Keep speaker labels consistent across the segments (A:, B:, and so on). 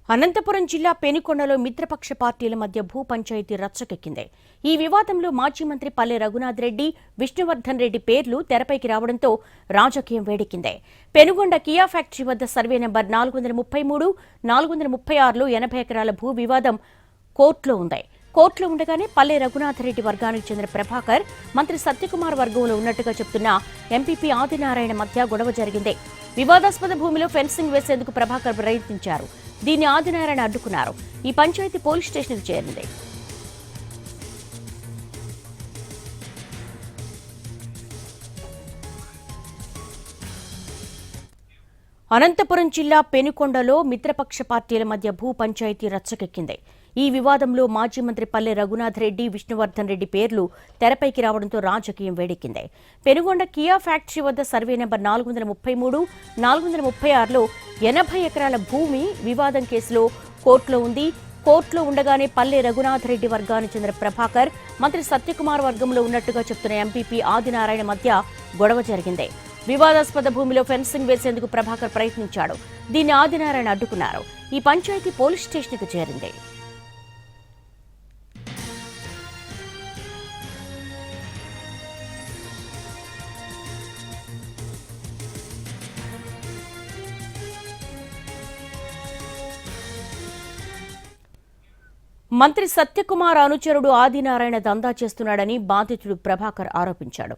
A: అనంతపురం జిల్లా పెనుకొండలో మిత్రపక్ష పార్టీల మధ్య భూ పంచాయతీ రచ్చకెక్కింది. ఈ వివాదంలో మాజీ మంత్రి పల్లె రఘునాథ్ రెడ్డి, విష్ణువర్ధన్ రెడ్డి పేర్లు తెరపైకి రావడంతో రాజకీయం వేడెక్కింది. పెనుగొండ కియా ఫ్యాక్టరీ వద్ద సర్వే నెంబర్ 433, 436లో 80 ఎకరాల భూ వివాదం కోర్టులో ఉంది. కోర్టులో ఉండగానే పల్లె రఘునాథ్ రెడ్డి వర్గానికి చెందిన ప్రభాకర్, మంత్రి సత్యకుమార్ వర్గంలో ఉన్నట్టుగా చెప్తున్న ఎంపీపీ ఆదినారాయణ మధ్య గొడవ జరిగింది. వివాదాస్పద భూమిలో ఫెన్సింగ్ వేసేందుకు ప్రభాకర్ ప్రయత్నించారు. దీన్ని ఆదినారాయణ అడ్డుకున్నారు. ఈ పంచాయతీ పోలీస్ స్టేషన్కు చేరింది. అనంతపురం జిల్లా పెనుకొండలో మిత్రపక్ష పార్టీల మధ్య భూ పంచాయతీ రచ్చకెక్కింది. ఈ వివాదంలో మాజీ మంత్రి పల్లె రఘునాథ్ రెడ్డి, విష్ణువర్ధన్ రెడ్డి పేర్లు తెరపైకి రావడంతో రాజకీయం వేడెక్కింది. పెనుగొండ కియా ఫ్యాక్టరీ వద్ద సర్వే నెంబర్ 433, 436లో 80 ఎకరాల భూమి వివాదం కేసులో కోర్టులో ఉంది. కోర్టులో ఉండగానే పల్లె రఘునాథ్ రెడ్డి వర్గానికి చెందిన ప్రభాకర్, మంత్రి సత్యకుమార్ వర్గంలో ఉన్నట్టుగా చెప్తున్న ఎంపీపీ ఆదినారాయణ మధ్య గొడవ జరిగింది. వివాదాస్పద భూమిలో ఫెన్సింగ్ వేసేందుకు ప్రభాకర్ ప్రయత్నించాడు. దీన్ని ఆదినారాయణ అడ్డుకున్నారు. ఈ పంచాయతీ పోలీస్ స్టేషన్కు చేరింది. మంత్రి సత్యకుమార్ అనుచరుడు ఆదినారాయణ దందా చేస్తున్నాడని బాధితుడు ప్రభాకర్ ఆరోపించాడు.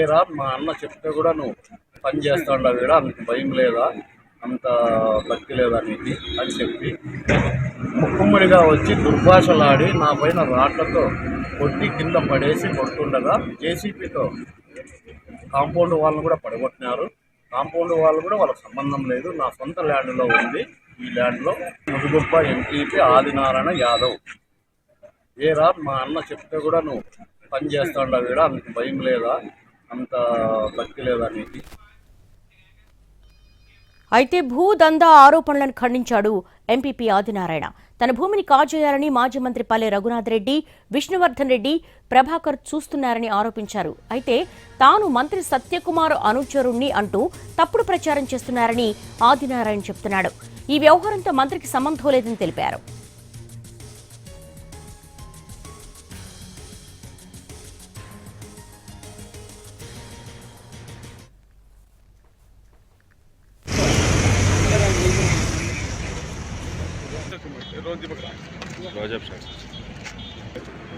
B: ఏరా మా అన్న చెప్తే కూడా నువ్వు పని చేస్తాండవు కూడా అంత భయం లేదా, అంత భక్తి లేదా నీకు అని చెప్పి ముక్కుమ్మడిగా వచ్చి దుర్భాషలాడి నా పైన రాళ్లతో కొట్టి కింద పడేసి కొడుతుండగా జేసీపీతో కాంపౌండ్ వాళ్ళను కూడా పడగొట్టినారు. కాంపౌండ్ వాళ్ళు కూడా వాళ్ళకి సంబంధం లేదు, నా సొంత ల్యాండ్లో ఉంది. ఈ ల్యాండ్లో ముదుగుప్ప ఎంపీపీ ఆదినారాయణ యాదవ్. ఏరా మా అన్న చెప్తే కూడా నువ్వు పని చేస్తాండవు కూడా అంత భయం లేదా, అంత భక్తి లేదా నీకు.
A: అయితే భూదందా ఆరోపణలను ఖండించాడు ఎంపీపీ ఆదినారాయణ. తన భూమిని కాజేయాలని మాజీ మంత్రి పల్లె రఘునాథ్ రెడ్డి, విష్ణువర్ధన్ రెడ్డి, ప్రభాకర్ చూస్తున్నారని ఆరోపించారు. అయితే తాను మంత్రి సత్యకుమార్ అనుచరుణ్ణి అంటూ తప్పుడు ప్రచారం చేస్తున్నారని ఆదినారాయణ చెప్తున్నాడు. ఈ వ్యవహారంతో మంత్రికి సంబంధం లేదని తెలిపారు.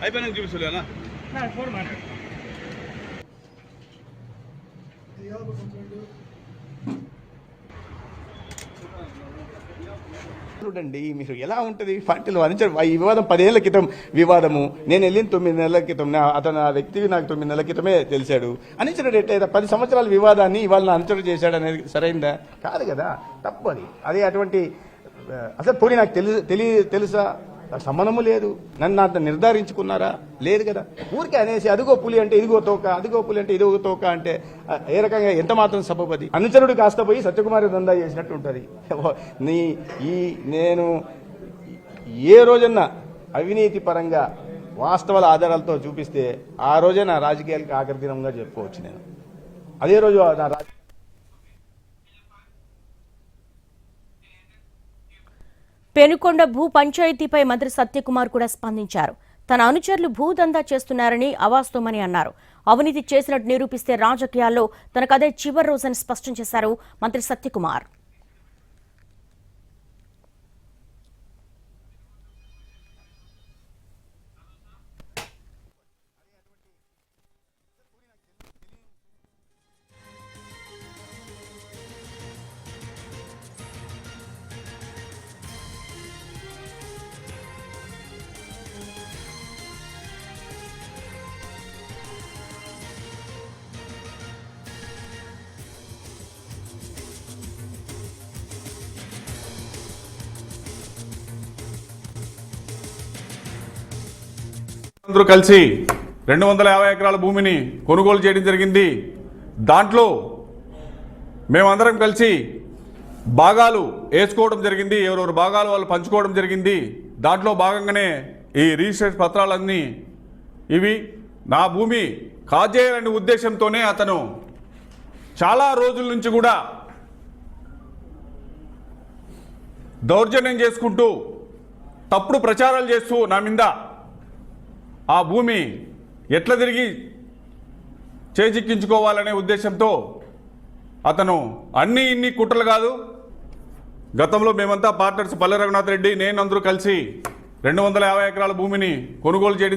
C: అయిపోయినా చూపిస్తలేనా
D: చూడండి మీరు ఎలా ఉంటుంది పార్టీలో అనుచరు. ఈ వివాదం 10 ఏళ్ల క్రితం వివాదము, నేను వెళ్ళిన 9 నెలల క్రితం, అతను ఆ వ్యక్తి నాకు 9 నెలల క్రితమే తెలిసాడు. అనుచరుడు ఎట్లయితే 10 సంవత్సరాల వివాదాన్ని ఇవాళ అనుచరుడు చేశాడు అనేది సరైందా? కాదు కదా, తప్పు అది. అదే అటువంటి అసలు పోనీ నాకు తెలుసా, సంబంధము లేదు. నన్ను అంత నిర్ధారించుకున్నారా? లేదు కదా. ఊరికే అనేసి అదిగో పులి అంటే ఇదిగో తోక, అదిగో పులి అంటే ఇదిగో తోక అంటే ఏ రకంగా ఎంత మాత్రం సబబది. అనుచరుడు కాస్త పోయి సత్యకుమారి దందా చేసినట్టు ఉంటుంది. నేను ఏ రోజన్నా అవినీతి పరంగా వాస్తవాల ఆధారాలతో చూపిస్తే ఆ రోజే నా రాజకీయాలకు ఆఖరి దినంగా చెప్పుకోవచ్చు. నేను అదే రోజు నా
A: పెనుకొండ భూ పంచాయతీపై మంత్రి సత్యకుమార్ కూడా స్పందించారు. తన అనుచరులు భూదందా చేస్తున్నారని అవాస్తవమని అన్నారు. అవినీతి చేసినట్టు నిరూపిస్తే రాజకీయాల్లో తనకదే చివరి రోజని స్పష్టం చేశారు మంత్రి సత్యకుమార్.
C: అందరూ కలిసి 250 ఎకరాల భూమిని కొనుగోలు చేయడం జరిగింది. దాంట్లో మేమందరం కలిసి భాగాలు వేసుకోవడం జరిగింది. ఎవరెవరు భాగాలు వాళ్ళు పంచుకోవడం జరిగింది. దాంట్లో భాగంగానే ఈ రిజిస్ట్రేషన్ పత్రాలన్నీ ఇవి. నా భూమి కాజేయాలనే ఉద్దేశంతోనే అతను చాలా రోజుల నుంచి కూడా దౌర్జన్యం చేసుకుంటూ తప్పుడు ప్రచారాలు చేస్తూ నా మీద ఆ భూమి ఎట్లా తిరిగి చేజిక్కించుకోవాలనే ఉద్దేశంతో అతను ఇన్ని కుట్రలు కాదు. గతంలో మేమంతా పార్ట్నర్స్ పల్లె రఘునాథ్ రెడ్డి నేను అందరూ కలిసి 250 ఎకరాల భూమిని కొనుగోలు చేయడం